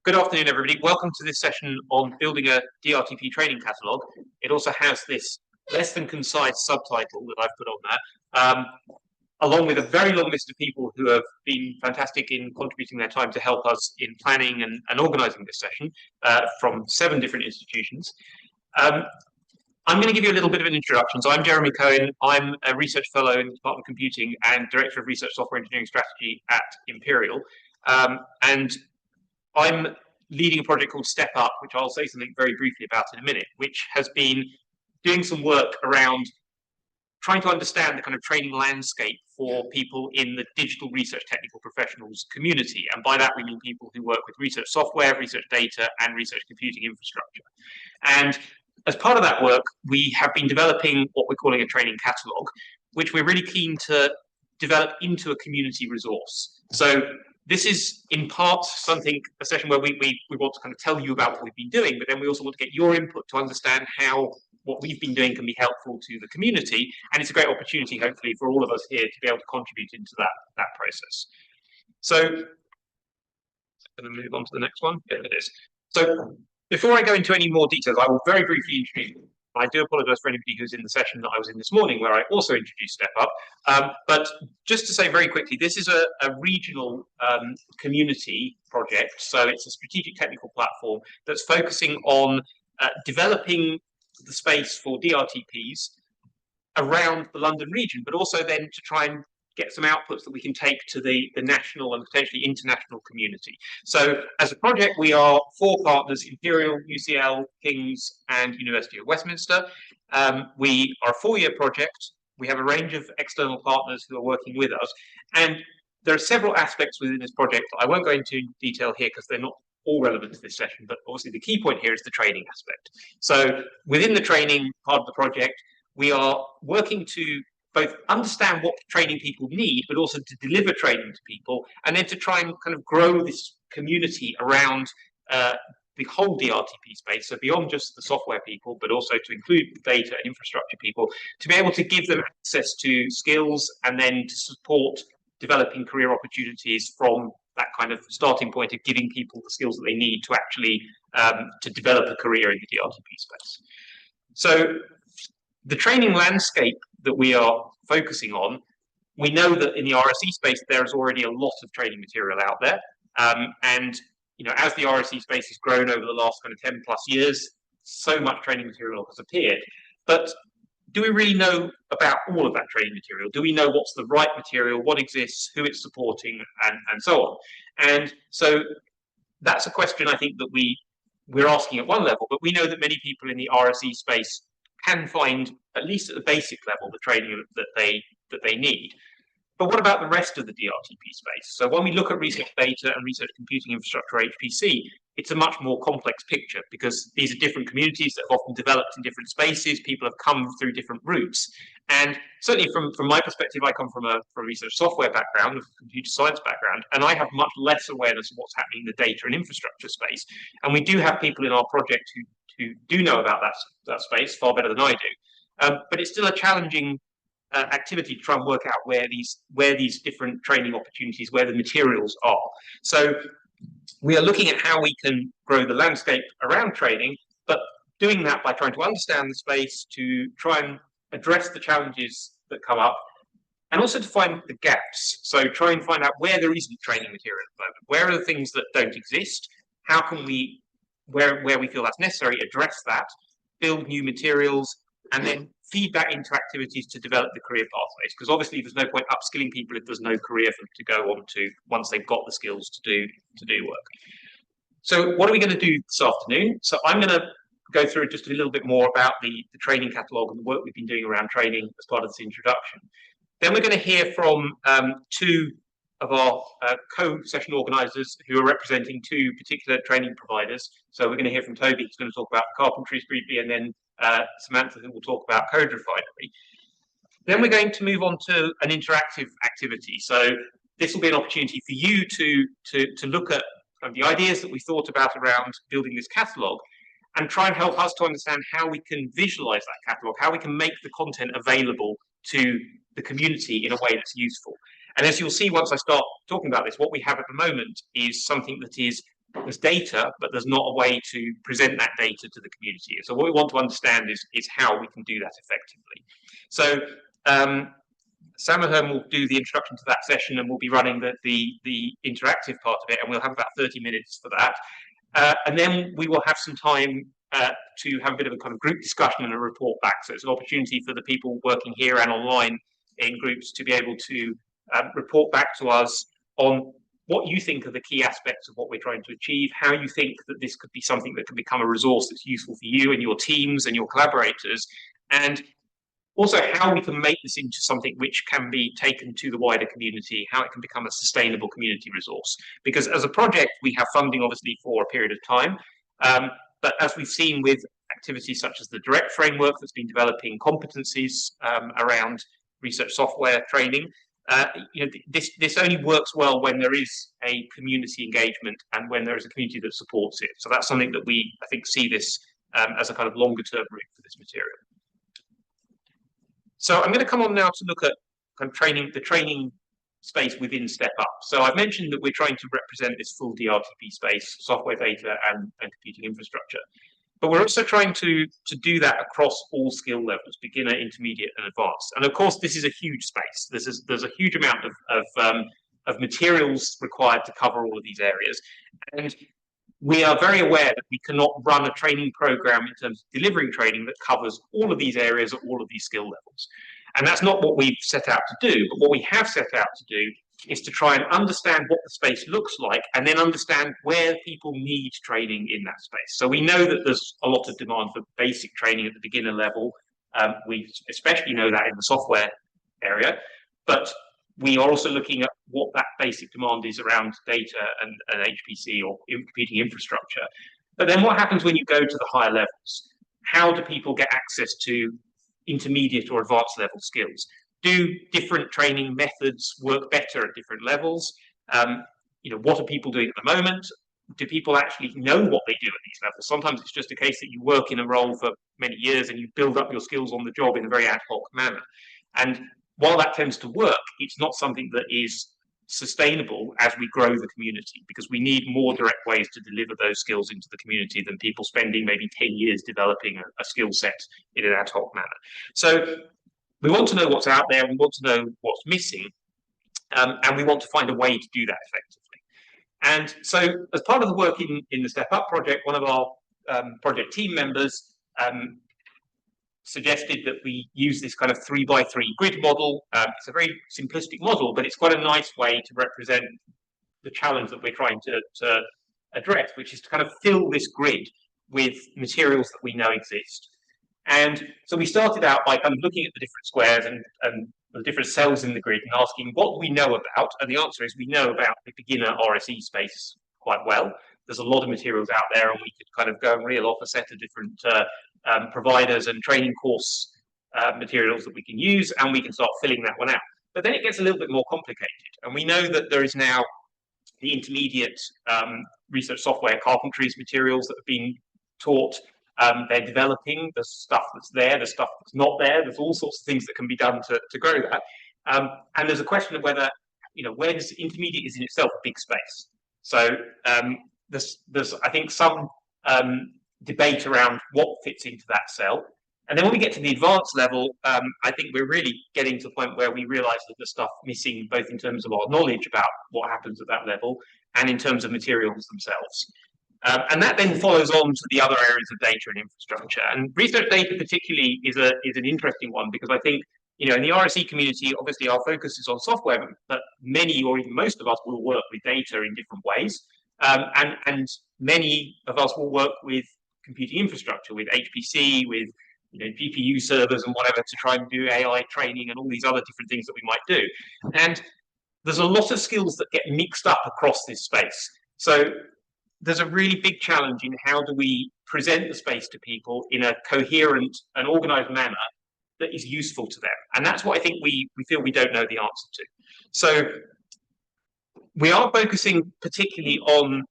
Good afternoon, everybody. Welcome to this session on building a dRTP training catalogue. It also has this less than concise subtitle that I've put on there, along with a very long list of people who have been fantastic in contributing their time to help us in planning and organising this session from 7 different institutions. I'm going to give you a little bit of an introduction. So I'm Jeremy Cohen. I'm a research fellow in the Department of Computing and Director of Research Software Engineering Strategy at Imperial. And I'm leading a project called Step Up, which I'll say something very briefly about in a minute, which has been doing some work around trying to understand the kind of training landscape for people in the digital research technical professionals community. And by that, we mean people who work with research software, research data, and research computing infrastructure. And as part of that work, we have been developing what we're calling a training catalogue, which we're really keen to develop into a community resource. So this is in part a session where we want to kind of tell you about what we've been doing, but then we also want to get your input to understand how what we've been doing can be helpful to the community. And it's a great opportunity, hopefully, for all of us here to be able to contribute into that process. So I'm going to move on to the next one. Here it is. So before I go into any more details, I will very briefly introduce you. I do apologise for anybody who's in the session that I was in this morning, where I also introduced Step Up. But just to say very quickly, this is a regional community project. So it's a strategic technical platform that's focusing on developing the space for dRTPs around the London region, but also then to try and get some outputs that we can take to the national and potentially international community. So as a project, we are 4 partners: Imperial, UCL, King's, and University of Westminster. We are a 4-year project. We have a range of external partners who are working with us. And there are several aspects within this project. I won't go into detail here because they're not all relevant to this session, but obviously the key point here is the training aspect. So within the training part of the project, we are working to both understand what training people need, but also to deliver training to people, and then to try and kind of grow this community around the whole dRTP space, so beyond just the software people, but also to include the data and infrastructure people, to be able to give them access to skills and then to support developing career opportunities from that kind of starting point of giving people the skills that they need to actually to develop a career in the dRTP space. So the training landscape that we are focusing on, we know that in the RSE space there is already a lot of training material out there, and as the RSE space has grown over the last kind of 10 plus years, so much training material has appeared. But do we really know about all of that training material? Do we know what's the right material, what exists, who it's supporting, and so on? And so that's a question I think that we're asking at one level, but we know that many people in the RSE space can find, at least at the basic level, the training that they need. But what about the rest of the dRTP space? So when we look at research data and research computing infrastructure, HPC, it's a much more complex picture because these are different communities that have often developed in different spaces. People have come through different routes. And certainly from my perspective, I come from a research software background, a computer science background, and I have much less awareness of what's happening in the data and infrastructure space. And we do have people in our project who do know about that space far better than I do. But it's still a challenging activity to try and work out where these different training opportunities, where the materials are. So we are looking at how we can grow the landscape around training, but doing that by trying to understand the space, to try and address the challenges that come up, and also to find the gaps. So try and find out where there isn't training material at the moment. Where are the things that don't exist? How can we, where we feel that's necessary, address that, build new materials, and then feed that into activities to develop the career pathways. Because obviously there's no point upskilling people if there's no career for them to go on to once they've got the skills to do work. So what are we going to do this afternoon? So I'm going to go through just a little bit more about the training catalogue and the work we've been doing around training as part of this introduction. Then we're going to hear from 2 of our co-session organisers who are representing 2 particular training providers. So we're going to hear from Toby, who's going to talk about carpentry briefly, and then Samantha, who will talk about code refinery. Then we're going to move on to an interactive activity. So this will be an opportunity for you to look at the ideas that we thought about around building this catalogue and try and help us to understand how we can visualise that catalogue, how we can make the content available to the community in a way that's useful. And as you'll see once I start talking about this, what we have at the moment is something that is there's data, but there's not a way to present that data to the community. So what we want to understand is how we can do that effectively. So Sam Ahern will do the introduction to that session, and we'll be running the interactive part of it, and we'll have about 30 minutes for that. And then we will have some time to have a bit of a kind of group discussion and a report back. So it's an opportunity for the people working here and online in groups to be able to report back to us on what you think are the key aspects of what we're trying to achieve, how you think that this could be something that can become a resource that's useful for you and your teams and your collaborators, and also how we can make this into something which can be taken to the wider community, how it can become a sustainable community resource. Because as a project, we have funding obviously for a period of time, but as we've seen with activities such as the direct framework that's been developing competencies around research software training, this only works well when there is a community engagement and when there is a community that supports it. So that's something that we, I think, see this as a kind of longer term route for this material. So I'm going to come on now to look at kind of the training space within Step Up. So I've mentioned that we're trying to represent this full dRTP space, software data and computing infrastructure. But we're also trying to do that across all skill levels, beginner, intermediate, and advanced. And of course, this is a huge space. There's a huge amount of materials required to cover all of these areas. And we are very aware that we cannot run a training program in terms of delivering training that covers all of these areas at all of these skill levels. And that's not what we've set out to do. But what we have set out to do is to try and understand what the space looks like and then understand where people need training in that space. So we know that there's a lot of demand for basic training at the beginner level. We especially know that in the software area, but we are also looking at what that basic demand is around data and HPC or computing infrastructure. But then what happens when you go to the higher levels? How do people get access to intermediate or advanced level skills? Do different training methods work better at different levels? What are people doing at the moment? Do people actually know what they do at these levels? Sometimes it's just a case that you work in a role for many years and you build up your skills on the job in a very ad hoc manner. And while that tends to work, it's not something that is sustainable as we grow the community, because we need more direct ways to deliver those skills into the community than people spending maybe 10 years developing a skill set in an ad hoc manner. So we want to know what's out there, we want to know what's missing, and we want to find a way to do that effectively. And so as part of the work in the Step Up project, one of our project team members suggested that we use this kind of 3x3 grid model. It's a very simplistic model, but it's quite a nice way to represent the challenge that we're trying to address, which is to kind of fill this grid with materials that we know exist. And so we started out by kind of looking at the different squares and the different cells in the grid and asking what do we know about, and the answer is we know about the beginner RSE space quite well. There's a lot of materials out there, and we could kind of go and reel off a set of different providers and training course materials that we can use, and we can start filling that one out. But then it gets a little bit more complicated, and we know that there is now the intermediate research software carpentries materials that have been taught. They're developing the stuff that's there, the stuff that's not there. There's all sorts of things that can be done to grow that. And there's a question of whether, where does intermediate is in itself a big space. So there's I think, some debate around what fits into that cell. And then when we get to the advanced level, I think we're really getting to the point where we realize that there's stuff missing, both in terms of our knowledge about what happens at that level and in terms of materials themselves. And that then follows on to the other areas of data and infrastructure. And research data particularly is an interesting one, because I think, in the RSE community, obviously our focus is on software, but many or even most of us will work with data in different ways. And many of us will work with computing infrastructure, with HPC, with GPU servers and whatever, to try and do AI training and all these other different things that we might do. And there's a lot of skills that get mixed up across this space. So there's a really big challenge in how do we present the space to people in a coherent and organized manner that is useful to them. And that's what I think we feel we don't know the answer to. So we are focusing particularly on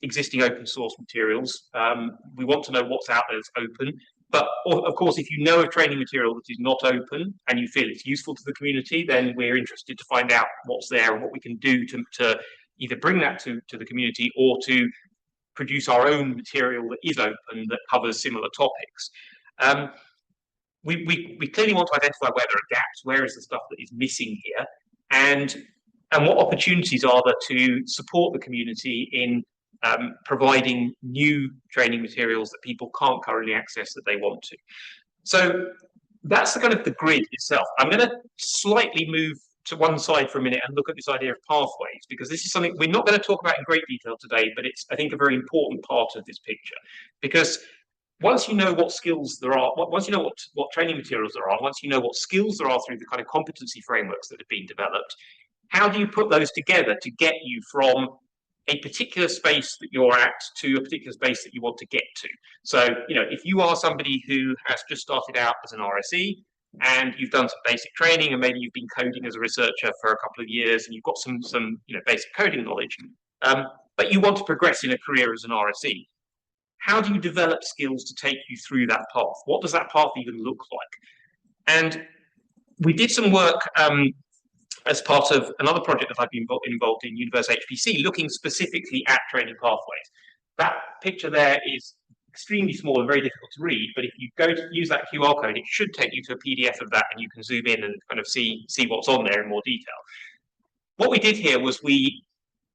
existing open source materials. We want to know what's out there that's open. But of course, if you know of training material that is not open and you feel it's useful to the community, then we're interested to find out what's there and what we can do to either bring that to the community or to produce our own material that is open, that covers similar topics. We clearly want to identify where there are gaps, where is the stuff that is missing here, and what opportunities are there to support the community in providing new training materials that people can't currently access that they want to. So that's the kind of the grid itself. I'm going to slightly move to one side for a minute and look at this idea of pathways, because this is something we're not going to talk about in great detail today, but it's, I think, a very important part of this picture. Because once you know what skills there are, once you know what training materials there are, once you know what skills there are through the kind of competency frameworks that have been developed, how do you put those together to get you from a particular space that you're at to a particular space that you want to get to? So, you know, if you are somebody who has just started out as an RSE and you've done some basic training and maybe you've been coding as a researcher for a couple of years and you've got some basic coding knowledge, but you want to progress in a career as an RSE, how do you develop skills to take you through that path? What does that path even look like? And we did some work as part of another project that I've been involved in, Universe HPC, looking specifically at training pathways. That picture there is extremely small and very difficult to read, but if you go to use that QR code, it should take you to a PDF of that, and you can zoom in and kind of see what's on there in more detail. What we did here was we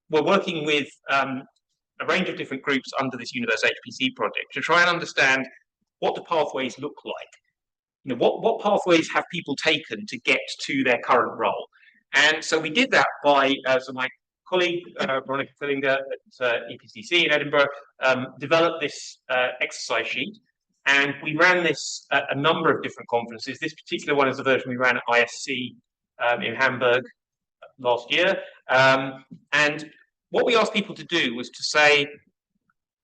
were working with a range of different groups under this Universe HPC project to try and understand what the pathways look like. You know, what pathways have people taken to get to their current role? And so we did that by, so my colleague, Veronica Fillinger at EPCC in Edinburgh, developed this exercise sheet. And we ran this at a number of different conferences. This particular one is the version we ran at ISC in Hamburg last year. And what we asked people to do was to say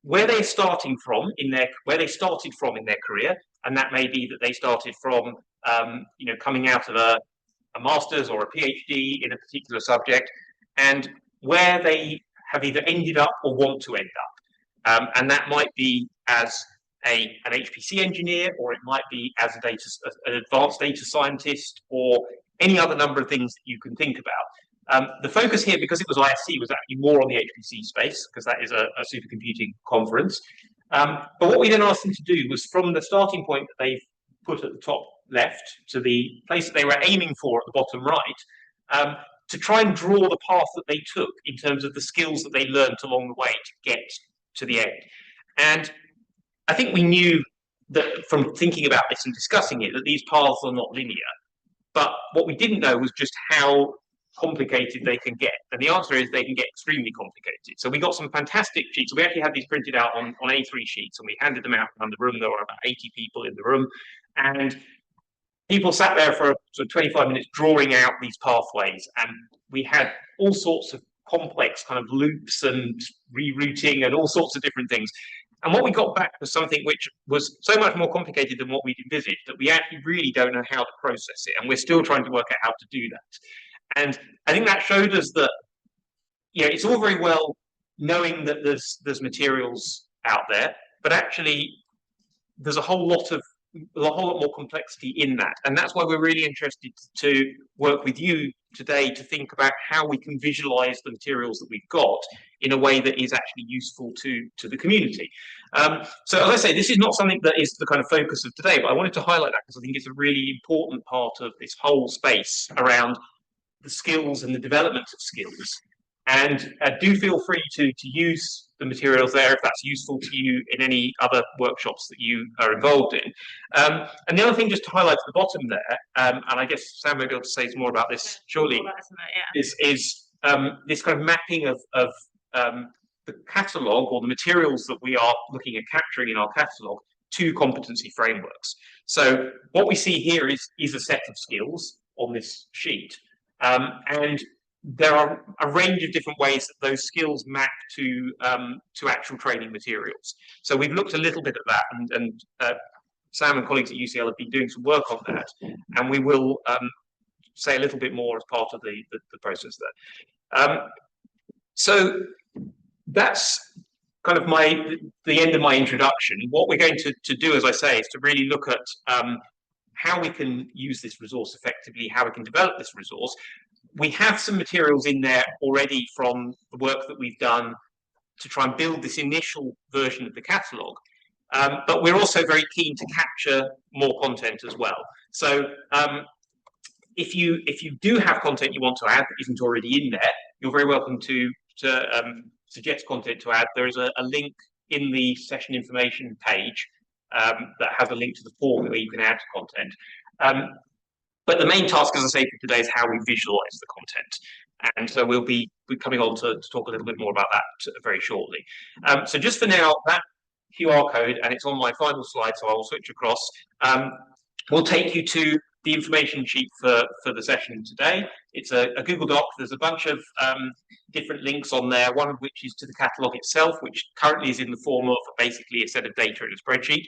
where they're starting from in their career, and that may be that they started from coming out of a master's or a PhD in a particular subject, and where they have either ended up or want to end up. And that might be as an HPC engineer, or it might be as an advanced data scientist, or any other number of things that you can think about. The focus here, because it was ISC, was actually more on the HPC space, because that is a supercomputing conference. But what we then asked them to do was, from the starting point that they've put at the top left to the place that they were aiming for at the bottom right, to try and draw the path that they took in terms of the skills that they learned along the way to get to the end. And I think we knew that from thinking about this and discussing it, that these paths are not linear. But what we didn't know was just how complicated they can get. And the answer is they can get extremely complicated. So we got some fantastic sheets. So we actually had these printed out on A3 sheets, and we handed them out around the room. There were about 80 people in the room. And people sat there for sort of 25 minutes drawing out these pathways. And we had all sorts of complex kind of loops and rerouting and all sorts of different things. And what we got back was something which was so much more complicated than what we'd envisaged, that we actually really don't know how to process it. And we're still trying to work out how to do that. And I think that showed us that, you know, it's all very well knowing that there's materials out there, but actually there's a whole lot more complexity in that. And that's why we're really interested to work with you today to think about how we can visualize the materials that we've got in a way that is actually useful to the community. So as I say, this is not something that is the kind of focus of today, but I wanted to highlight that because I think it's a really important part of this whole space around the skills and the development of skills. And do feel free to use the materials there if that's useful to you in any other workshops that you are involved in. And the other thing, just to highlight at the bottom there, and I guess Sam may be able to say some more about this shortly, is this kind of mapping of the catalogue or the materials that we are looking at capturing in our catalogue to competency frameworks. So what we see here is a set of skills on this sheet. And there are a range of different ways that those skills map to actual training materials. So we've looked a little bit at that, and Sam and colleagues at UCL have been doing some work on that, and we will say a little bit more as part of the process there. So that's kind of the end of my introduction. What we're going to do, as I say, is to really look at how we can use this resource effectively, how we can develop this resource. We have some materials in there already from the work that we've done to try and build this initial version of the catalogue. But we're also very keen to capture more content as well. So if you do have content you want to add that isn't already in there, you're very welcome to suggest content to add. There is a link in the session information page that has a link to the form where you can add content. But the main task, as I say, for today is how we visualize the content. And so we'll be coming on to talk a little bit more about that very shortly. So just for now, that QR code, and it's on my final slide, so I will switch across, will take you to the information sheet for the session today. It's a Google Doc. There's a bunch of different links on there, one of which is to the catalogue itself, which currently is in the form of basically a set of data in a spreadsheet.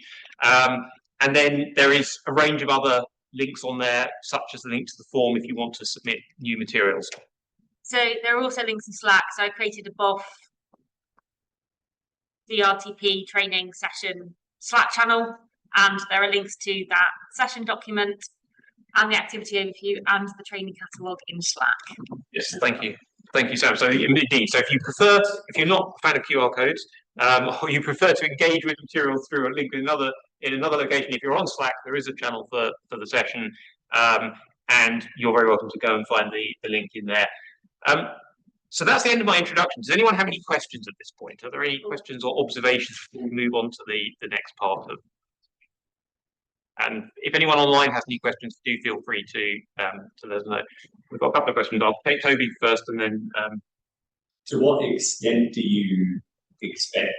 And then there is a range of other links on there, such as the link to the form if you want to submit new materials. So there are also links in Slack. So I created a BOF dRTP training session Slack channel, and there are links to that session document and the activity overview and the training catalogue in Slack. Yes, thank you. Thank you, Sam. So indeed, so if you're not a fan of QR codes, or you prefer to engage with materials through a link in another location, if you're on Slack, there is a channel for the session, and you're very welcome to go and find the link in there. So that's the end of my introduction. Does anyone have any questions at this point? Are there any questions or observations before we move on to the next part of? And if anyone online has any questions, do feel free to let us know. We've got a couple of questions. I'll take Toby first, and then. To what extent do you expect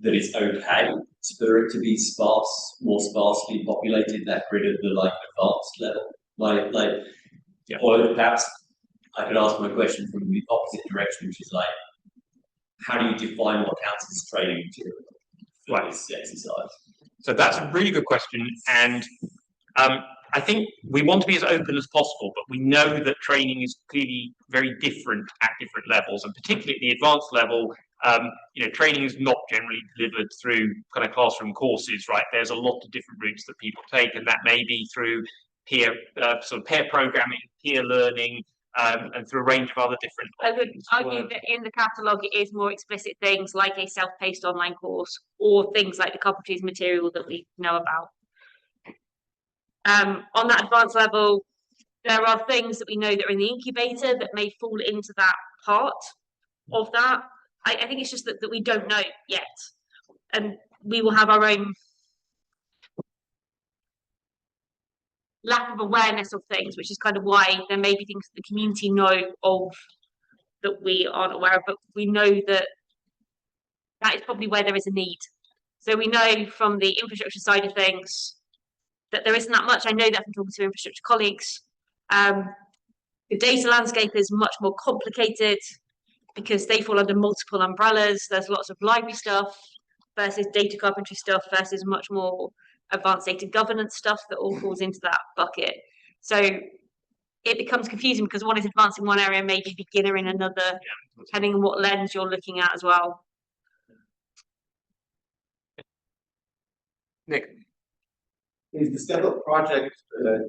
that it's okay for it to be more sparsely populated, that grid at the advanced level? Yeah. Or perhaps I could ask my question from the opposite direction, which is how do you define what counts as training material for this exercise? So that's a really good question, and I think we want to be as open as possible, but we know that training is clearly very different at different levels, and particularly at the advanced level, training is not generally delivered through kind of classroom courses, right? There's a lot of different routes that people take, and that may be through peer programming, peer learning, and through a range of other different. I would argue that in the catalogue it is more explicit things like a self-paced online course or things like the Carpentries material that we know about. On that advanced level, there are things that we know that are in the incubator that may fall into that part of that. I think it's just that we don't know yet, and we will have our own lack of awareness of things, which is kind of why there may be things that the community know of that we aren't aware of, but we know that is probably where there is a need. So we know from the infrastructure side of things that there isn't that much. I know that from talking to infrastructure colleagues. The data landscape is much more complicated because they fall under multiple umbrellas. There's lots of library stuff versus data carpentry stuff versus much more advanced data governance stuff that all falls into that bucket. So it becomes confusing because one is advanced in one area, maybe beginner in another, depending on what lens you're looking at as well. Nick. Is the Step Up project,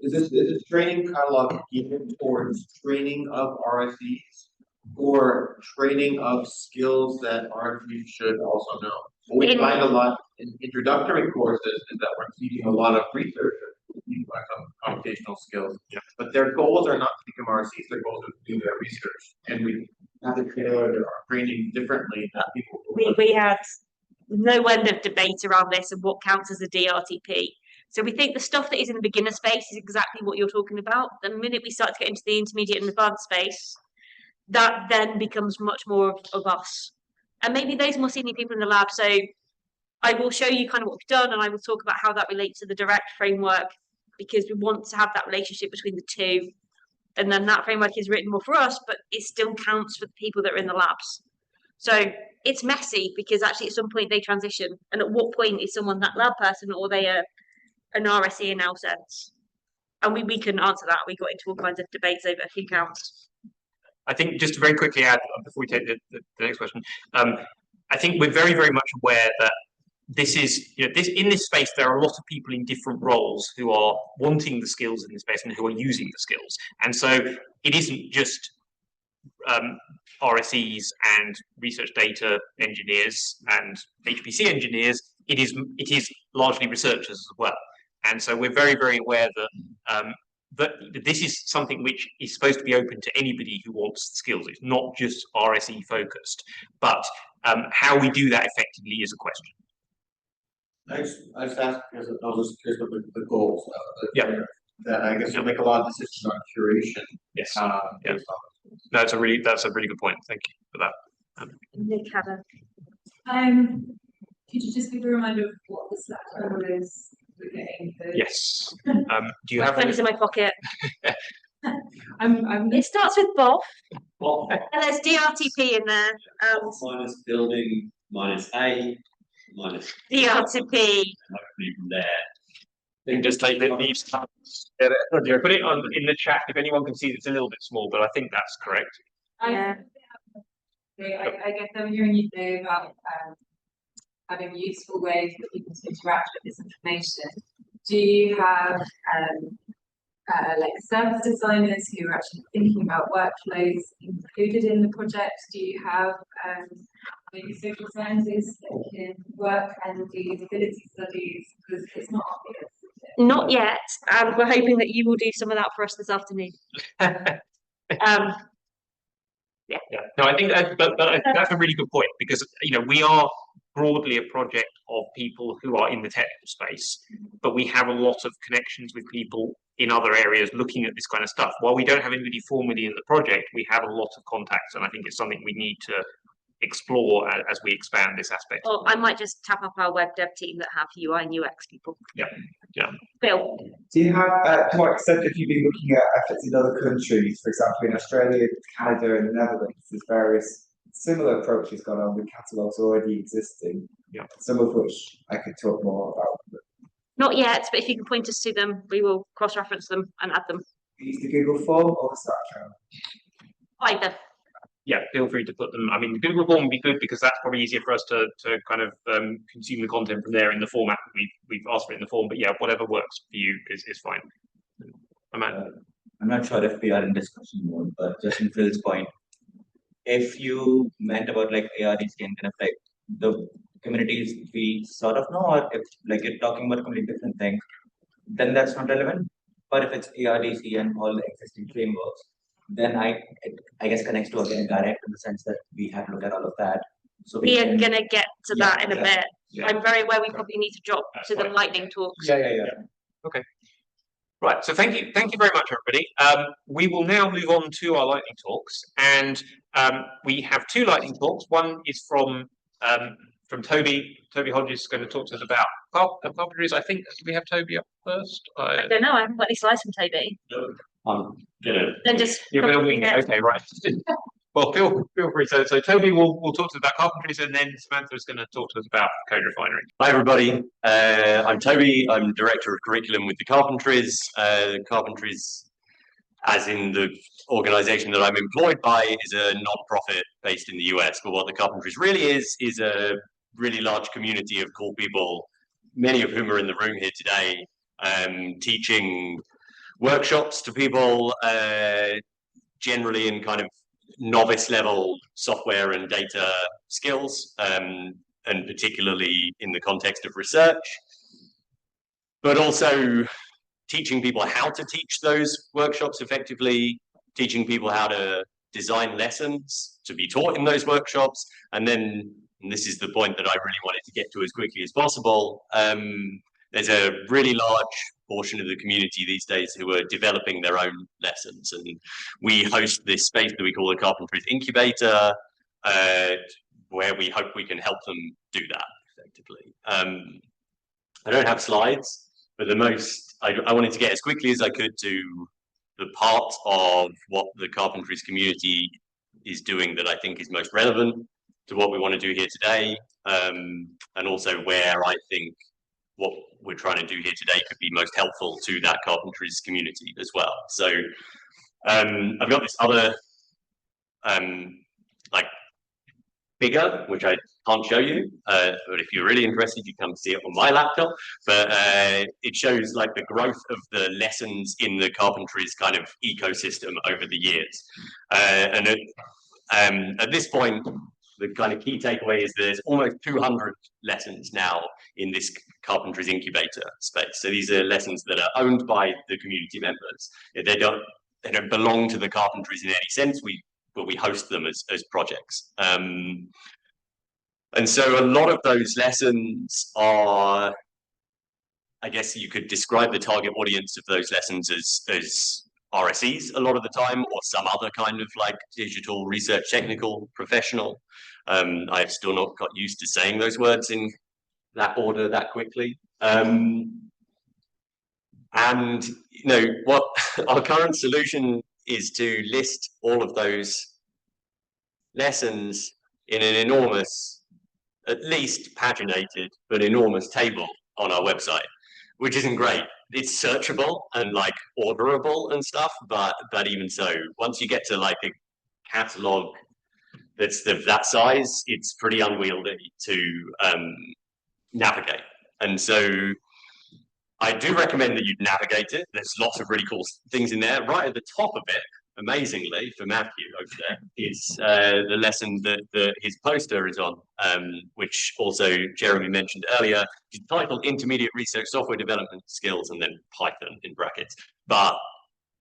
is this training catalog geared towards training of RSEs or training of skills that RSEs should also know? What we find a lot in introductory courses is that we're teaching a lot of research computational skills, but their goals are not to become RSEs, their goals are to do their research. And we have to tailor our training differently than people. We had no end of debate around this and what counts as a dRTP. So we think the stuff that is in the beginner space is exactly what you're talking about. The minute we start to get into the intermediate and advanced space, that then becomes much more of us. And maybe those more senior people in the lab. So I will show you kind of what we've done, and I will talk about how that relates to the direct framework, because we want to have that relationship between the two. And then that framework is written more for us, but it still counts for the people that are in the labs. So it's messy because actually at some point they transition. And at what point is someone that lab person, or they are an RSE in our sense? And we couldn't answer that. We got into all kinds of debates over who counts. I think just to very quickly add, before we take the next question, I think we're very, very much aware that this is, in this space, there are a lot of people in different roles who are wanting the skills in this space and who are using the skills. And so it isn't just RSEs and research data engineers and HPC engineers, it is largely researchers as well. And so we're very, very aware that this is something which is supposed to be open to anybody who wants the skills. It's not just RSE focused, but how we do that effectively is a question. I just asked because here's the goals. Yeah. That I guess you'll make a lot of decisions on curation. Yes. Yeah. No, that's a really good point. Thank you for that. Nick Haver. Could you just give a reminder of what the Slack channel is we're getting? Yes. Do you have My phone is in my pocket. I'm It starts with BOF, Well, and there's dRTP in there. minus building, minus A, minus dRTP. hopefully from there. You can just take these. Put it on in the chat if anyone can see. It's a little bit small, but I think that's correct. Yeah. I guess I'm hearing you say about having useful ways for people to interact with this information. Do you have like service designers who are actually thinking about workflows included in the project? Do you have maybe social scientists that can work and do usability studies? Because it's not obvious. Not yet, and we're hoping that you will do some of that for us this afternoon. Yeah. No, I think that's a really good point, because we are broadly a project of people who are in the technical space, but we have a lot of connections with people in other areas looking at this kind of stuff. While we don't have anybody formally in the project, we have a lot of contacts, and I think it's something we need to explore as we expand this aspect. Or I might just tap up our web dev team that have UI and UX people. Yeah. Bill. Do you have, to what extent have you been looking at efforts in other countries? For example, in Australia, Canada, and the Netherlands, there's various similar approaches going on with catalogues already existing. Yeah. Some of which I could talk more about. Not yet, but if you can point us to them, we will cross-reference them and add them. Use the Google form or the Slack channel? Either. Yeah, feel free to put them. I mean, the Google form would be good because that's probably easier for us to kind of consume the content from there in the format that we've asked for it in the form. But yeah, whatever works for you is fine. Amanda. I'm not sure if we are in discussion mode, but just in Phil's point, if you meant about like ARDs can kind of like the communities we sort of know, or if like you're talking about a completely different thing, then that's not relevant. But if it's ARDC and all the existing frameworks, then I guess connects to again direct in the sense that we have looked at all of that. So We are going to get to that in a bit. Yeah. I'm very aware we probably need to drop to the lightning talks. Yeah. Okay. Right. So thank you very much, everybody. We will now move on to our lightning talks, and we have two lightning talks. One is from Toby. Toby Hodges is going to talk to us about carpentries. I think we have Toby up first. I don't know. I haven't got any slides from Toby. I'm gonna. Then just. You're going to wing it. Okay, right. Well, feel free. So Toby will talk to us about carpentries, and then Samantha is going to talk to us about code refinery. Hi everybody, I'm Toby. I'm Director of Curriculum with the Carpentries. Carpentries, as in the organisation that I'm employed by, is a non-profit based in the US. But what the Carpentries really is a really large community of cool people, many of whom are in the room here today, teaching workshops to people, generally in kind of novice level software and data skills, and particularly in the context of research, but also teaching people how to teach those workshops effectively, teaching people how to design lessons to be taught in those workshops, and then, and this is the point that I really wanted to get to as quickly as possible, there's a really large portion of the community these days who are developing their own lessons, and we host this space that we call the Carpentries Incubator, where we hope we can help them do that effectively. I don't have slides, but I wanted to get as quickly as I could to the part of what the Carpentries community is doing that I think is most relevant to what we want to do here today, and also where I think what we're trying to do here today could be most helpful to that Carpentries community as well. So I've got this other like bigger, which I can't show you, but if you're really interested, you come see it on my laptop. But it shows like the growth of the lessons in the carpentries kind of ecosystem over the years. And at this point, the kind of key takeaway is there's almost 200 lessons now in this carpentries incubator space. So these are lessons that are owned by the community members. They don't belong to the carpentries in any sense. We host them as projects. And so a lot of those lessons are, I guess you could describe the target audience of those lessons as RSEs a lot of the time, or some other kind of like digital research technical professional. I've still not got used to saying those words in that order that quickly. And you know what our current solution is to list all of those lessons in an enormous, at least paginated, but enormous table on our website, which isn't great. It's searchable and like orderable and stuff, but even so, once you get to like a catalog that's that size, it's pretty unwieldy to navigate. And so I do recommend that you navigate it. There's lots of really cool things in there. Right at the top of it, amazingly, for Matthew over there, is the lesson that his poster is on, which also Jeremy mentioned earlier. It's titled Intermediate Research Software Development Skills, and then Python in brackets. But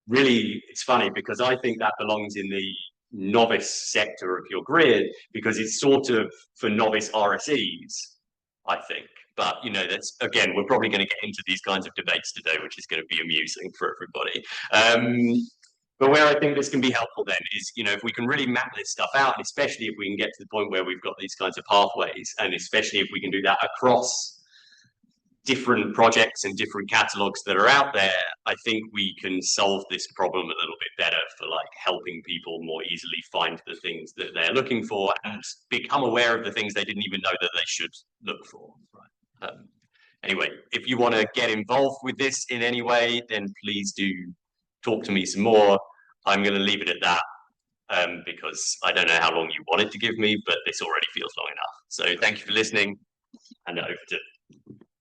really, it's funny because I think that belongs in the novice sector of your grid, because it's sort of for novice RSEs, I think. But, you know, that's, again, we're probably going to get into these kinds of debates today, which is going to be amusing for everybody. But where I think this can be helpful then is, you know, if we can really map this stuff out, and especially if we can get to the point where we've got these kinds of pathways, and especially if we can do that across different projects and different catalogs that are out there, I think we can solve this problem a little bit better for like helping people more easily find the things that they're looking for and become aware of the things they didn't even know that they should look for. Right. Anyway, if you want to get involved with this in any way, then please do talk to me some more. I'm going to leave it at that because I don't know how long you wanted to give me, but this already feels long enough. So thank you for listening, and over to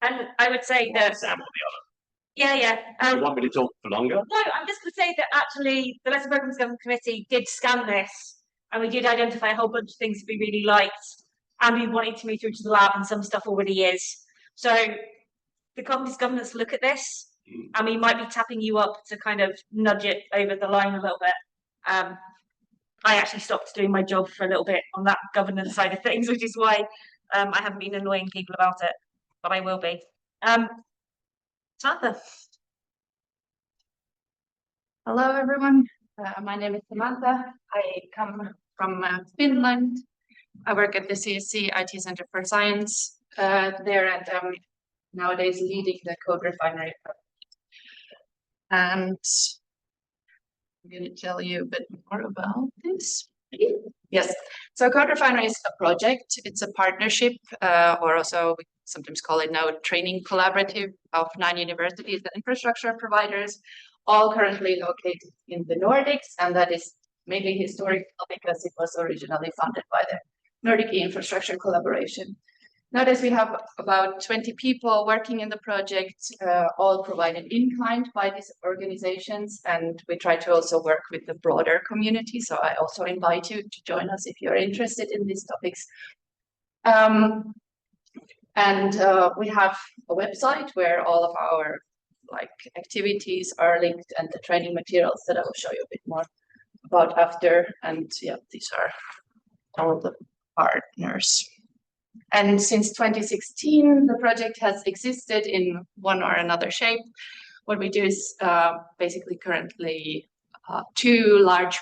And I would say that Sam or the other. yeah. You want me to talk for longer? No, I'm just going to say that actually the Lesson Programs Governance Committee did scan this, and we did identify a whole bunch of things that we really liked, and we wanted to move through to the lab, and some stuff already is. So the company's governance look at this, and we might be tapping you up to kind of nudge it over the line a little bit. I actually stopped doing my job for a little bit on that governance side of things, which is why I haven't been annoying people about it, but I will be. Samantha. Hello, everyone. My name is Samantha. I come from Finland. I work at the CSC IT Center for Science there, and nowadays leading the code refinery project. And I'm going to tell you a bit more about this. Yes, so Code Refinery is a project. It's a partnership, or also we sometimes call it now a training collaborative of 9 universities and infrastructure providers, all currently located in the Nordics, and that is maybe historical because it was originally funded by the Nordic Infrastructure Collaboration. Nowadays we have about 20 people working in the project, all provided in kind by these organizations, and we try to also work with the broader community. So I also invite you to join us if you're interested in these topics. We have a website where all of our activities are linked, and the training materials that I will show you a bit more about after. And yeah, these are all the partners. And since 2016, the project has existed in one or another shape. What we do is basically currently 2 large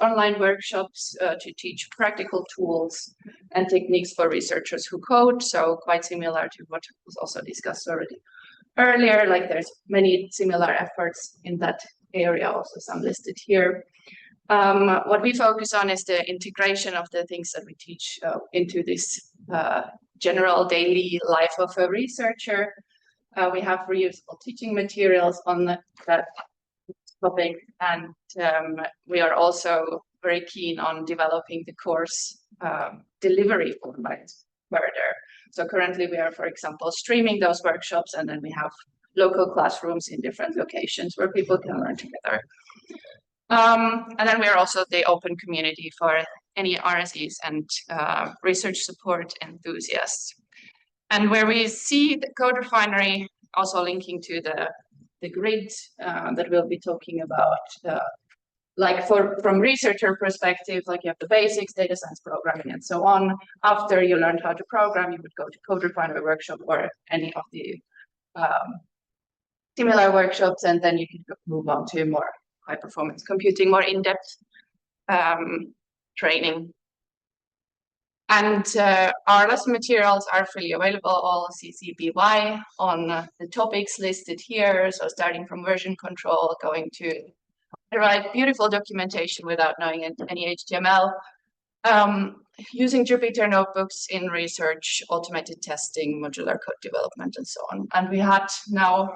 online workshops to teach practical tools and techniques for researchers who code. So quite similar to what was also discussed already earlier. Like there's many similar efforts in that area, also some listed here. What we focus on is the integration of the things that we teach into this general daily life of a researcher. We have reusable teaching materials on that topic, and we are also very keen on developing the course delivery format further. So currently we are, for example, streaming those workshops, and then we have local classrooms in different locations where people can learn together. And then we are also the open community for any RSEs and research support enthusiasts. And where we see the Code Refinery also linking to the grid that we'll be talking about, like from researcher perspective, like you have the basics, data science programming, and so on. After you learned how to program, you would go to Code Refinery workshop or any of the similar workshops, and then you can move on to more high performance computing, more in-depth training. And our lesson materials are freely available, all CC BY, on the topics listed here. So starting from version control, going to write beautiful documentation without knowing any HTML, using Jupyter notebooks in research, automated testing, modular code development, and so on. And we had now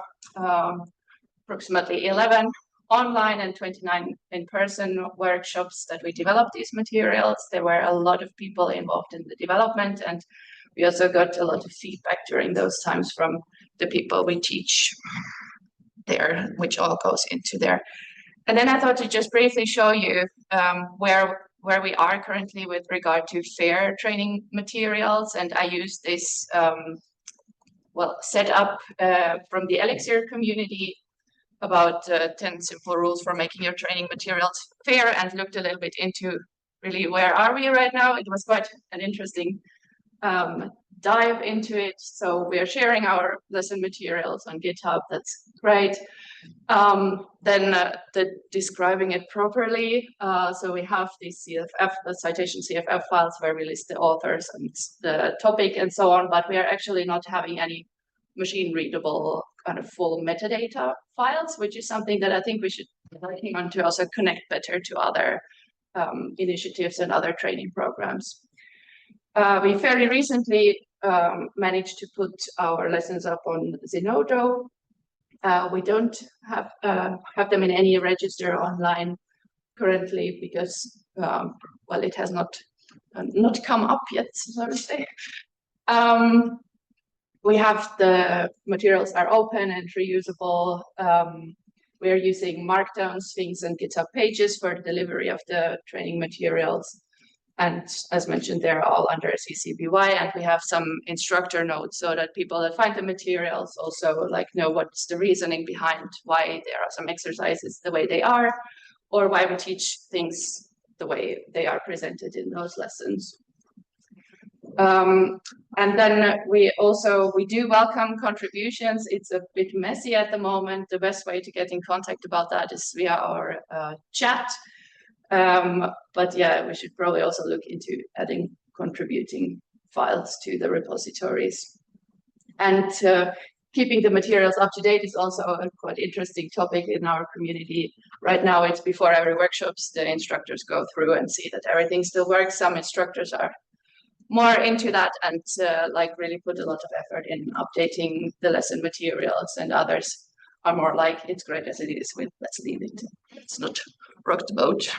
approximately 11 online and 29 in-person workshops that we developed these materials. There were a lot of people involved in the development, and we also got a lot of feedback during those times from the people we teach there, which all goes into there. And then I thought to just briefly show you where we are currently with regard to FAIR training materials. And I use this set up from the Elixir community about 10 simple rules for making your training materials fair, and looked a little bit into really where are we right now. It was quite an interesting dive into it. So we are sharing our lesson materials on GitHub. That's great. Then describing it properly. So we have these citation CFF files where we list the authors and the topic and so on, but we are actually not having any machine readable kind of full metadata files, which is something that I think we should be working on to also connect better to other initiatives and other training programs. We fairly recently managed to put our lessons up on Zenodo. We don't have them in any register online currently because, well, it has not come up yet, so to say. We have the materials are open and reusable. We are using Markdown, Sphinx, and GitHub Pages for delivery of the training materials. And as mentioned, they're all under CC BY, and we have some instructor notes so that people that find the materials also like know what's the reasoning behind why there are some exercises the way they are, or why we teach things the way they are presented in those lessons. And then we do welcome contributions. It's a bit messy at the moment. The best way to get in contact about that is via our chat. But yeah, we should probably also look into adding contributing files to the repositories. And keeping the materials up to date is also a quite interesting topic in our community. Right now, it's before every workshops, the instructors go through and see that everything still works. Some instructors are more into that and like really put a lot of effort in updating the lesson materials, and others are more like, it's great as it is, let's leave it. Let's not rock the boat.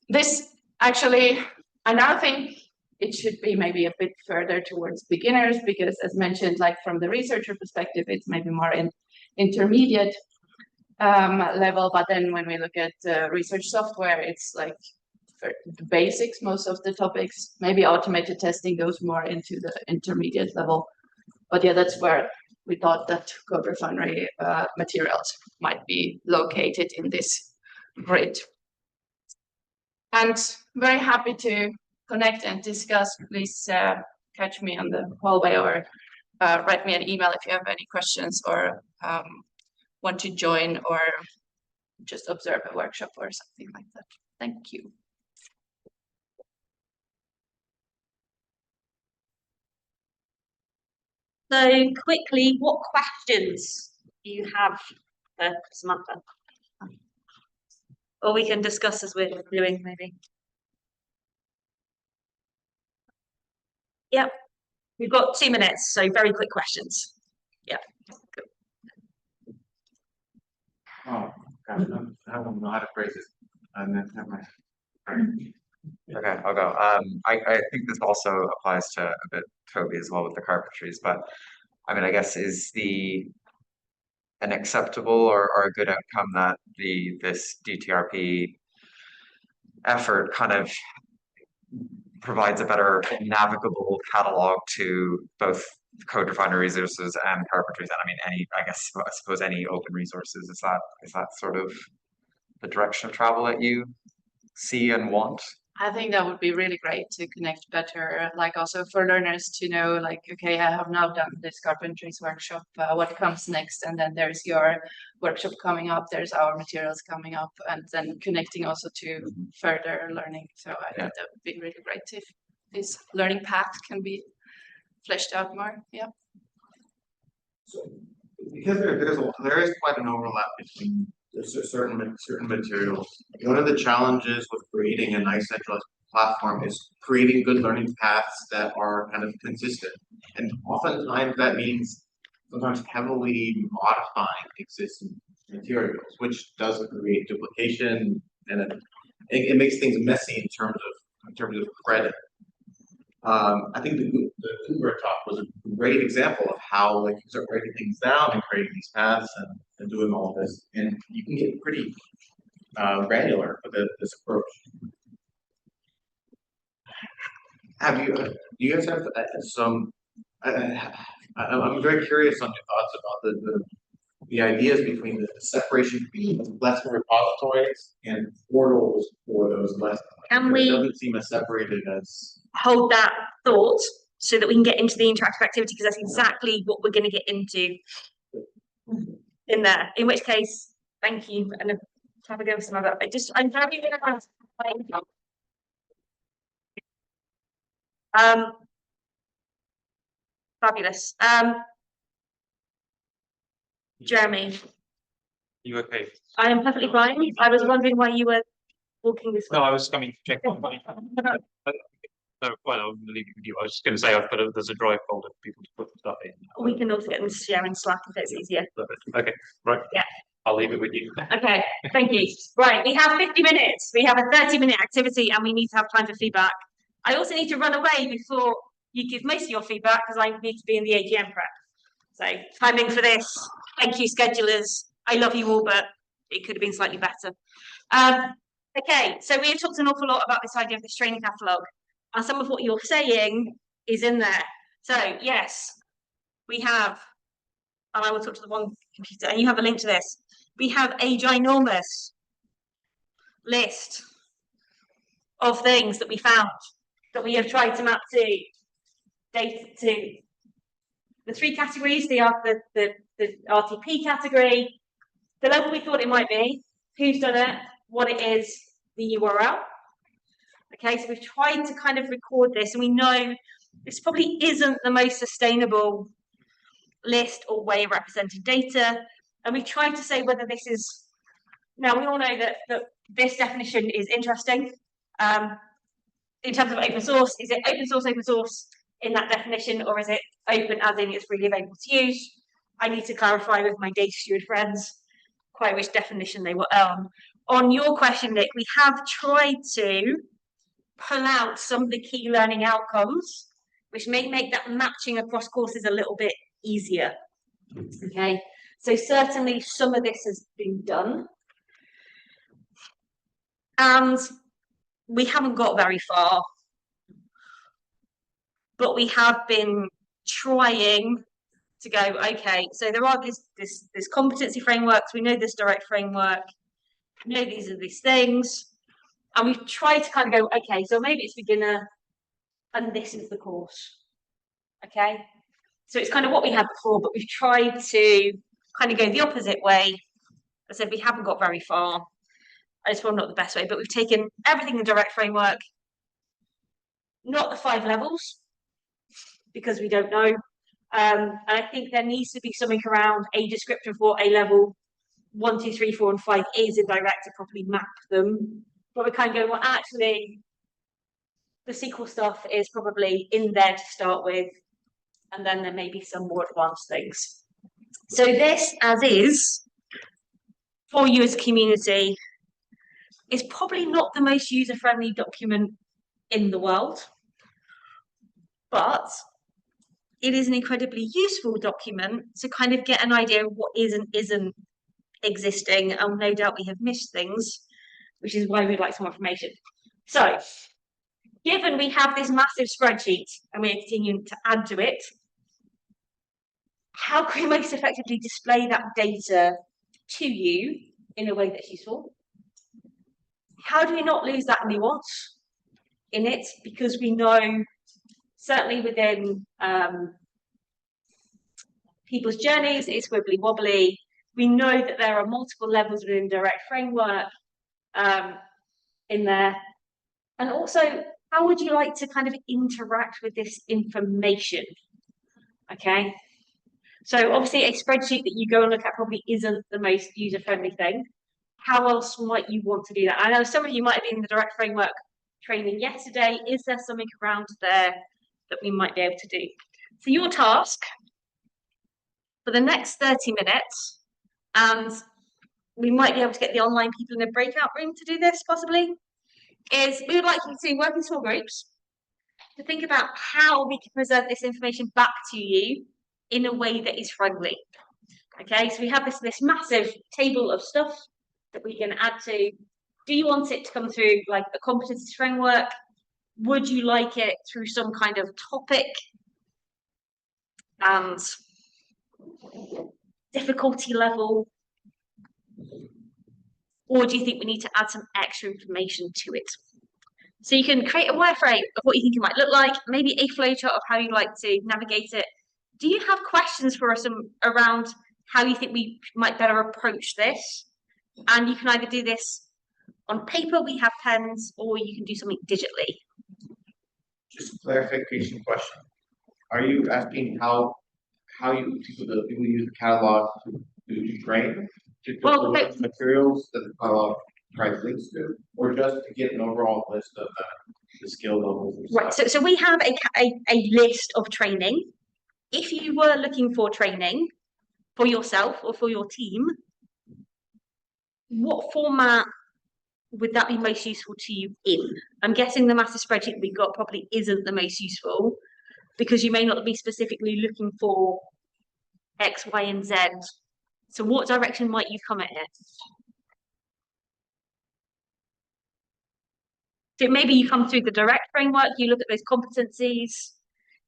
This actually, I now think it should be maybe a bit further towards beginners, because as mentioned, like from the researcher perspective, it's maybe more in intermediate level. But then when we look at research software, it's like for the basics, most of the topics. Maybe automated testing goes more into the intermediate level. But yeah, that's where we thought that Code Refinery materials might be located in this grid. And very happy to connect and discuss. Please catch me on the hallway or write me an email if you have any questions or want to join or just observe a workshop or something like that. Thank you. So quickly, what questions do you have for Samantha? Or we can discuss as we're doing, maybe. Yep, we've got 2 minutes, so very quick questions. Yeah. Cool. Oh, God, I don't know how to phrase it. And then never mind. Okay, I'll go. I think this also applies to a bit Toby as well with the carpentries, but I mean, I guess is an acceptable or a good outcome that this dTRP effort kind of provides a better navigable catalog to both code refinery resources and carpentries, and I mean I suppose any open resources. Is that sort of the direction of travel that you see and want? I think that would be really great to connect better, like also for learners to know, like, okay, I have now done this carpentries workshop, what comes next? And then there's your workshop coming up, there's our materials coming up, and then connecting also to further learning. So I think that would be really great if this learning path can be fleshed out more. Yeah. So, because there is quite an overlap between certain materials. One of the challenges with creating a nice centralized platform is creating good learning paths that are kind of consistent. And oftentimes that means sometimes heavily modifying existing materials, which does create duplication, and it makes things messy in terms of credit. I think the Uber talk was a great example of how like you start breaking things down and creating these paths and doing all this, and you can get pretty granular with this approach. Do you guys have some? I'm very curious on your thoughts about the ideas between the separation between lesson repositories and portals for those lessons. Can we? It doesn't seem as separated as. Hold that thought so that we can get into the interactive activity, because that's exactly what we're going to get into in there. In which case, thank you, and have a go with some other. I'm very going to ask. Fabulous. Jeremy. You okay? I am perfectly fine. I was wondering why you were walking this way. No, I was coming to check on my. No, well, I'll leave it with you. I was just going to say there's a drive folder for people to put stuff in. We can also get them to share in Slack if it's easier. Okay, right. Yeah. I'll leave it with you. Okay, thank you. Right, we have 50 minutes. We have a 30-minute activity and we need to have time for feedback. I also need to run away before you give most of your feedback because I need to be in the AGM prep. So timing for this. Thank you, schedulers. I love you all, but it could have been slightly better. Okay, so we have talked an awful lot about this idea of this training catalogue. And some of what you're saying is in there. So yes, we have, and I will talk to the one computer, and you have a link to this. We have a ginormous list of things that we found that we have tried to map to data to. The three categories, the RTP category, the level we thought it might be, who's done it, what it is, the URL. Okay, so we've tried to kind of record this, and we know this probably isn't the most sustainable list or way of representing data. And we've tried to say whether this is, now we all know that this definition is interesting. In terms of open source, is it open source in that definition, or is it open as in it's freely available to use? I need to clarify with my data steward friends quite which definition they were on. On your question, Nick, we have tried to pull out some of the key learning outcomes, which may make that matching across courses a little bit easier. Okay, so certainly some of this has been done. And we haven't got very far, but we have been trying to go, okay, so there are this competency frameworks, we know this direct framework, we know these are these things. And we've tried to kind of go, okay, so maybe it's beginner and this is the course. Okay, so it's kind of what we had before, but we've tried to kind of go the opposite way. I said we haven't got very far. It's probably not the best way, but we've taken everything in the direct framework, not the 5 levels, because we don't know. And I think there needs to be something around a description for a level 1, 2, 3, 4, and 5 is in direct to properly map them. But we're kind of going, well, actually, the SQL stuff is probably in there to start with, and then there may be some more advanced things. So this, as is, for you as a community, It's probably not the most user-friendly document in the world, but it is an incredibly useful document to kind of get an idea of what is and isn't existing, and no doubt we have missed things, which is why we'd like some more information. So, given we have this massive spreadsheet and we're continuing to add to it, how can we most effectively display that data to you in a way that's useful? How do we not lose that nuance in it? Because we know, certainly within people's journeys, it's wibbly wobbly. We know that there are multiple levels within direct framework in there. And also, how would you like to kind of interact with this information? Okay. So obviously a spreadsheet that you go and look at probably isn't the most user-friendly thing. How else might you want to do that? I know some of you might have been in the direct framework training yesterday. Is there something around there that we might be able to do? So your task for the next 30 minutes, and we might be able to get the online people in a breakout room to do this possibly, is we would like you to work in small groups to think about how we can present this information back to you in a way that is friendly. Okay, so we have this massive table of stuff that we can add to. Do you want it to come through like a competency framework? Would you like it through some kind of topic and difficulty level? Or do you think we need to add some extra information to it? So you can create a wireframe of what you think it might look like, maybe a flowchart of how you like to navigate it. Do you have questions for us around how you think we might better approach this? And you can either do this on paper, we have pens, or you can do something digitally. Just a clarification question. Are you asking how you people use the catalog to train? Well, materials that the catalog tries links to, or just to get an overall list of the skill levels? Right. So we have a list of training. If you were looking for training for yourself or for your team, what format would that be most useful to you in? I'm guessing the massive spreadsheet we've got probably isn't the most useful because you may not be specifically looking for X, Y, and Z. So what direction might you come at it? So maybe you come through the direct framework, you look at those competencies.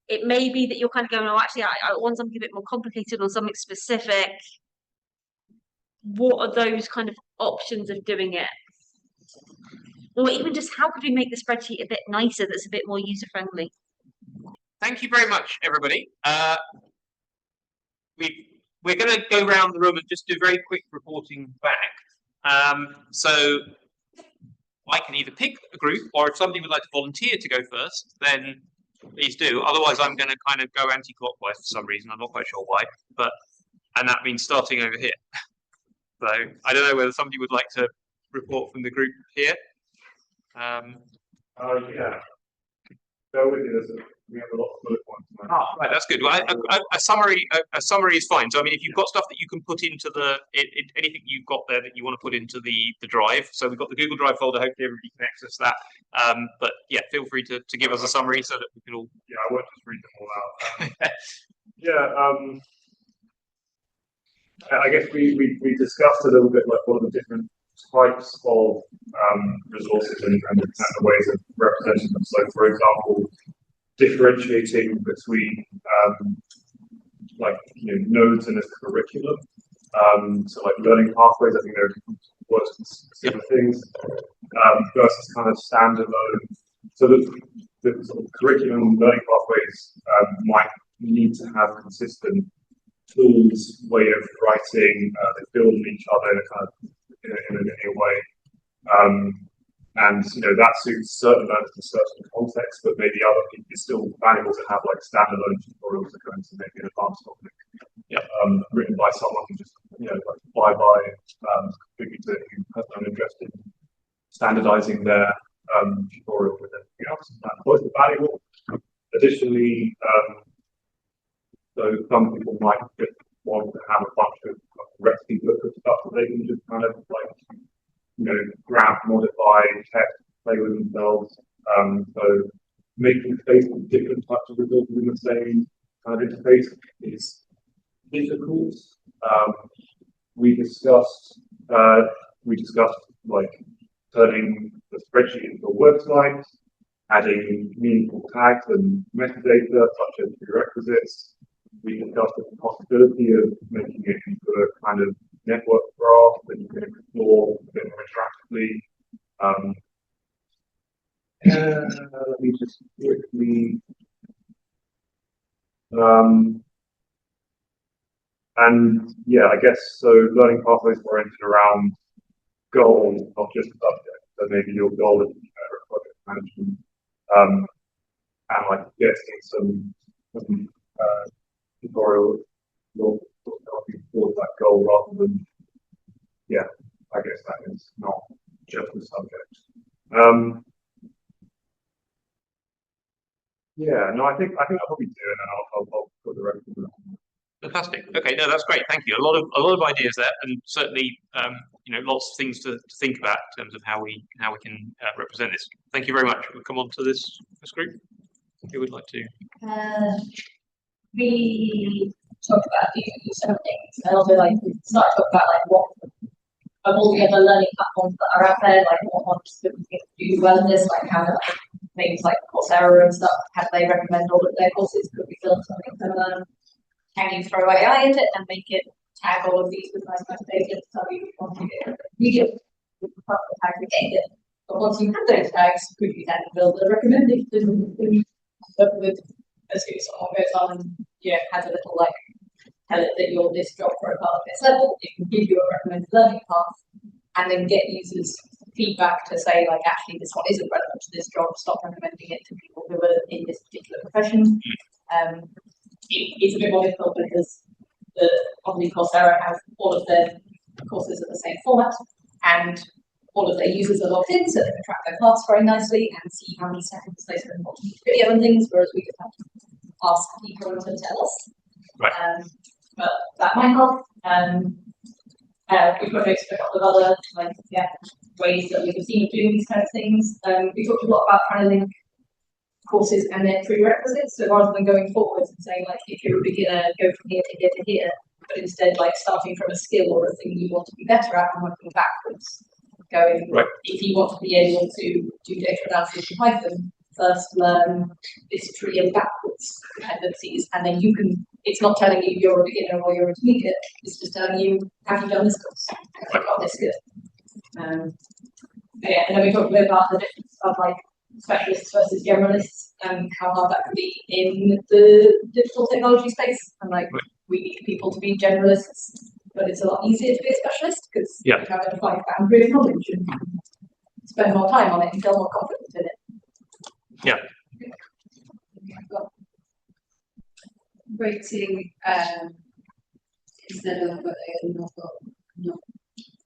It may be that you're kind of going, oh, actually, I want something a bit more complicated or something specific. What are those kind of options of doing it? Or even just how could we make the spreadsheet a bit nicer that's a bit more user-friendly? Thank you very much, everybody. We're going to go around the room and just do very quick reporting back. So I can either pick a group, or if somebody would like to volunteer to go first, then please do. Otherwise, I'm going to kind of go anti-clockwise for some reason. I'm not quite sure why, and that means starting over here. So I don't know whether somebody would like to report from the group here. Yeah. Bear with me, we have a lot of bullet points. Right, that's good. Well, a summary is fine. So I mean, if you've got stuff that you can put into anything you've got there that you want to put into the drive. So we've got the Google Drive folder. Hopefully everybody can access that. But yeah, feel free to give us a summary so that we can all. Yeah, I won't just read them all out. Yeah. I guess we discussed a little bit like what are the different types of resources and the ways of representing them. So, for example, differentiating between nodes in a curriculum. So, like learning pathways, I think there are different words for specific things versus kind of standalone. So, the sort of curriculum learning pathways might need to have consistent tools, way of writing, they build on each other in a kind of in a linear way. And that suits certain learners in certain contexts, but maybe other people it's still valuable to have like standalone tutorials that go into maybe an advanced topic. Yeah. Written by someone who just like by contributor who has no interest in standardizing their tutorial with anything else. That's both valuable. Additionally, so some people might just want to have a bunch of recipe book of stuff that they can just kind of like grab, modify, test, play with themselves. So making space for different types of resources in the same kind of interface is difficult. We discussed like turning the spreadsheet into a website, adding meaningful tags and metadata such as prerequisites. We discussed the possibility of making it into a kind of network graph that you can explore a bit more interactively. Let me just quickly. And yeah, I guess so. Learning pathways oriented around goals, not just subjects. So maybe your goal is project management, and like getting some tutorial helping towards that goal rather than, yeah, I guess that is not just the subject. Yeah, no, I think I'll probably do it, and I'll put the rest of it. Fantastic. Okay, no, that's great. Thank you. A lot of ideas there, and certainly, lots of things to think about in terms of how we can represent this. Thank you very much. We'll come on to this group. Who would like to? We talked about these sort of things, and also like start to talk about like what of all the other learning platforms that are out there, like what ones that we can do well in this, like how like things like Coursera and stuff, how do they recommend all of their courses? Could we build something similar? Can you throw AI in it and make it tag all of these with nice data? So we want to get with the proper aggregated. But once you have those tags, could you then build a recommendation with as soon as someone goes on and has a little like tell it that you're this job profile at this level, it can give you a recommended learning path and then get users feedback to say like actually this one isn't relevant to this job, stop recommending it to people who are in this particular profession. It's a bit more difficult because obviously Coursera has all of their courses in the same format and all of their users are logged in, so they can track their paths very nicely and see how many seconds they spend watching each video and things, whereas we just have to ask people to tell us. Right. But that might help. We've got to explore a couple of other ways that we've seen of doing these kind of things. We talked a lot about trying to link courses and their prerequisites. So rather than going forwards and saying like if you're a beginner, go from here to here to here, but instead like starting from a skill or a thing you want to be better at and working backwards. Going if you want to be able to do data analysis in Python, first learn this tree of backwards dependencies, and then you can. It's not telling you you're a beginner or you're intermediate. It's just telling you have you done this course? Have you got this good? And then we talked a bit about the difference of like specialists versus generalists and how hard that can be in the digital technology space. And like we need people to be generalists, but it's a lot easier to be a specialist because you have a defined boundary of knowledge and spend more time on it and feel more confident in it. Yeah. Rating instead of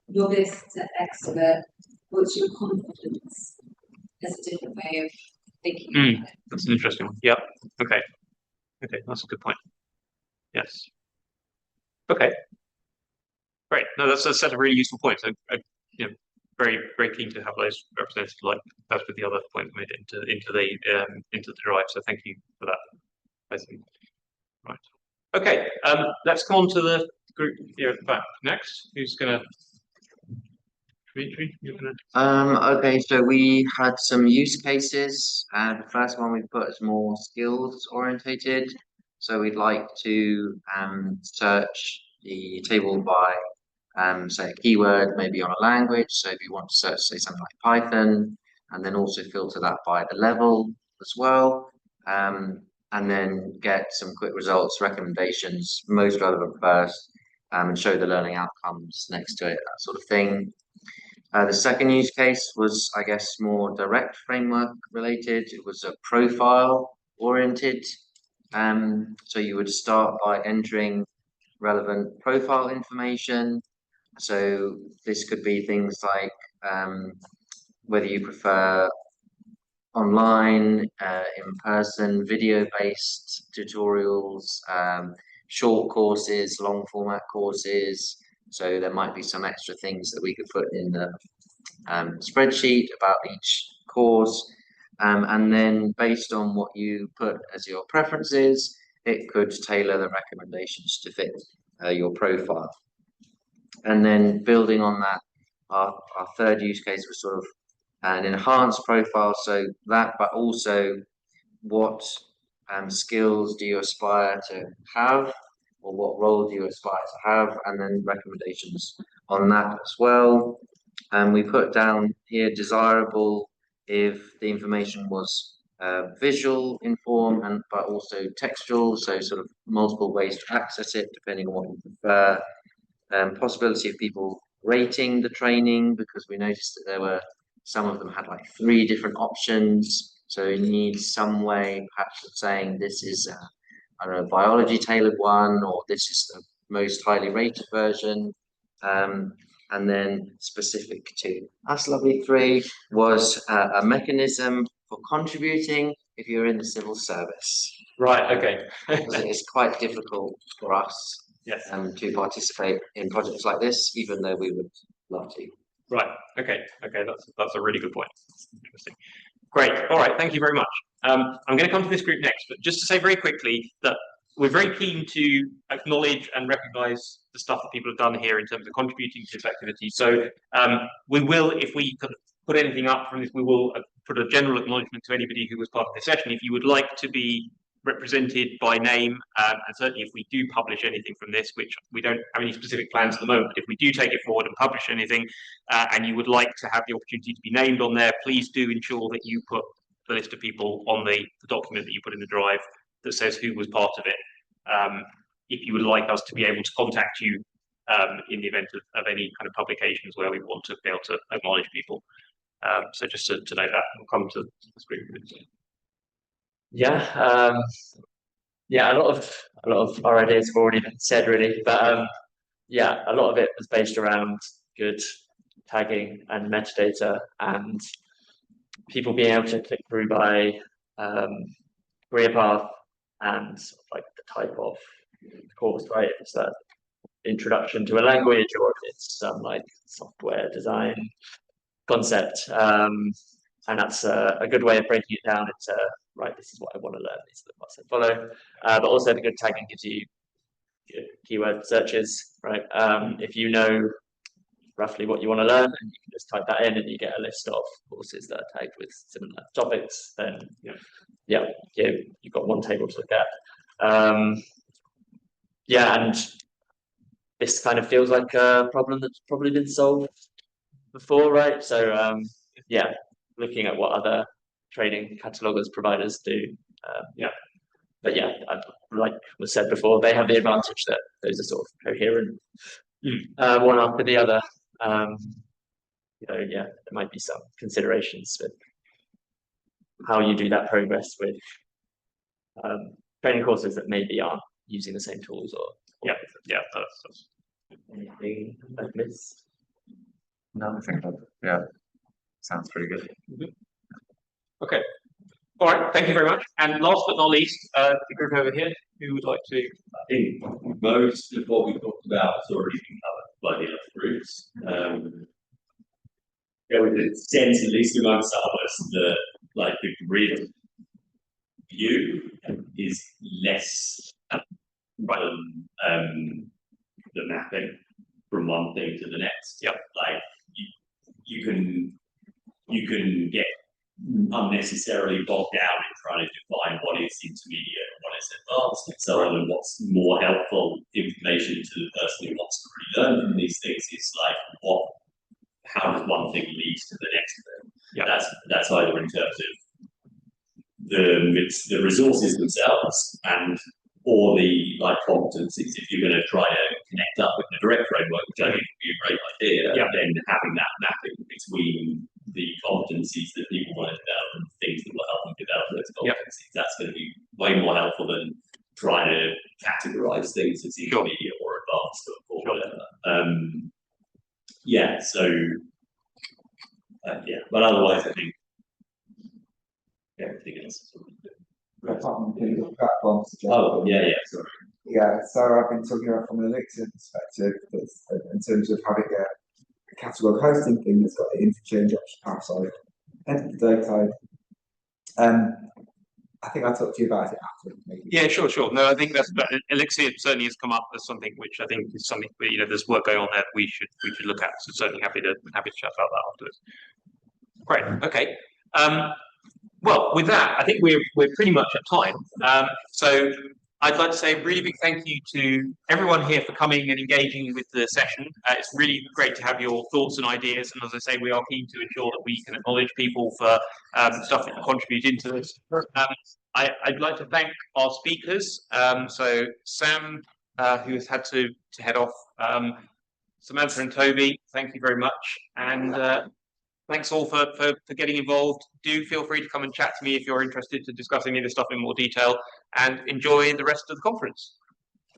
novice to expert, what's your confidence? That's a different way of thinking about it. That's an interesting one. Yeah. Okay, that's a good point. Yes. Okay. Great. No, that's a set of really useful points. Very, very keen to have those represented, like as with the other point made into the drive. So thank you for that. I think. Right. Okay. Let's come on to the group here at the back next. Who's gonna? Dimitri, you're gonna. Okay, so we had some use cases. The first one we put is more skills orientated. So we'd like to search the table by say a keyword, maybe on a language. So if you want to search, say something like Python, and then also filter that by the level as well. And then get some quick results, recommendations, most relevant first, and show the learning outcomes next to it, that sort of thing. The second use case was, I guess, more direct framework related. It was a profile oriented. So you would start by entering relevant profile information. So this could be things like whether you prefer online, in person, video-based tutorials, short courses, long format courses. So there might be some extra things that we could put in the spreadsheet about each course, and then based on what you put as your preferences, it could tailor the recommendations to fit your profile. And then building on that, our third use case was sort of an enhanced profile, so that, but also what skills do you aspire to have, or what role do you aspire to have, and then recommendations on that as well. And we put down here desirable if the information was visual in form, and but also textual, so sort of multiple ways to access it depending on what you prefer. Possibility of people rating the training, because we noticed that there were some of them had like 3 different options, so you need some way perhaps of saying this is I don't know, biology tailored one, or this is the most highly rated version. And then specific to us lovely 3 was a mechanism for contributing if you're in the civil service. Right, okay. It's quite difficult for us Yes. to participate in projects like this, even though we would love to. Right, okay, that's a really good point. Interesting. Great, all right, thank you very much. I'm going to come to this group next, but just to say very quickly that we're very keen to acknowledge and recognise the stuff that people have done here in terms of contributing to this activity. So we will, if we could put anything up from this, we will put a general acknowledgement to anybody who was part of this session. If you would like to be represented by name, and certainly if we do publish anything from this, which we don't have any specific plans at the moment, but if we do take it forward and publish anything, and you would like to have the opportunity to be named on there, please do ensure that you put the list of people on the document that you put in the drive that says who was part of it. If you would like us to be able to contact you in the event of any kind of publications where we want to be able to acknowledge people. So just to note that, we'll come to the screen. Yeah, yeah, a lot of our ideas have already been said, really, but yeah, a lot of it was based around good tagging and metadata, and people being able to click through by career path and sort of like the type of course, right? If it's an introduction to a language, or if it's some like software design concept, and that's a good way of breaking it down into, right, this is what I want to learn, these are the parts I follow. But also the good tagging gives you good keyword searches, right? If you know roughly what you want to learn, and you can just type that in and you get a list of courses that are tagged with similar topics, then yeah, you've got one table to look at. Yeah, and this kind of feels like a problem that's probably been solved before, right? So yeah, looking at what other training catalogers providers do. But yeah, like was said before, they have the advantage that those are sort of coherent, one after the other. You know, yeah, there might be some considerations with how you do that progress with training courses that maybe aren't using the same tools, or that's anything like this. No, I think that, yeah, sounds pretty good. Okay. All right, thank you very much. And last but not least, the group over here, who would like to? I think most of what we talked about has already been covered by the other groups. There was a sense, at least among some of us, that like the grid view is less than the mapping from one thing to the next. Yep. Like you can get unnecessarily bogged down in trying to define what is intermediate and what is advanced and so on, and what's more helpful information to the person who wants to really learn from these things is like how does one thing lead to the next thing. Yeah. That's either in terms of the resources themselves and or the like competencies. If you're going to try to connect up with the direct framework, which I think would be a great idea, then having that mapping between the competencies that people want to develop and things that will help them develop those competencies, that's going to be way more helpful than trying to categorize things as intermediate or advanced or whatever. Yeah, so yeah, but otherwise I think everything else is sort of good. Platforms. Oh, yeah, sorry. Yeah, so I've been talking about from a LinkedIn perspective, in terms of having a catalogue hosting thing that's got the interchange option parasite, enter the data type. I think I'll talk to you about it after. Maybe. Yeah, sure. No, I think that's Elixir certainly has come up as something which I think is something there's work going on there that we should look at. So certainly happy to chat about that afterwards. Great. Okay. Well, with that, I think we're pretty much at time. So I'd like to say a really big thank you to everyone here for coming and engaging with the session. It's really great to have your thoughts and ideas. And as I say, we are keen to ensure that we can acknowledge people for stuff that contribute into this. I'd like to thank our speakers. So Sam, who has had to head off, Samantha and Toby, thank you very much. And thanks all for getting involved. Do feel free to come and chat to me if you're interested to discuss any of this stuff in more detail, and enjoy the rest of the conference.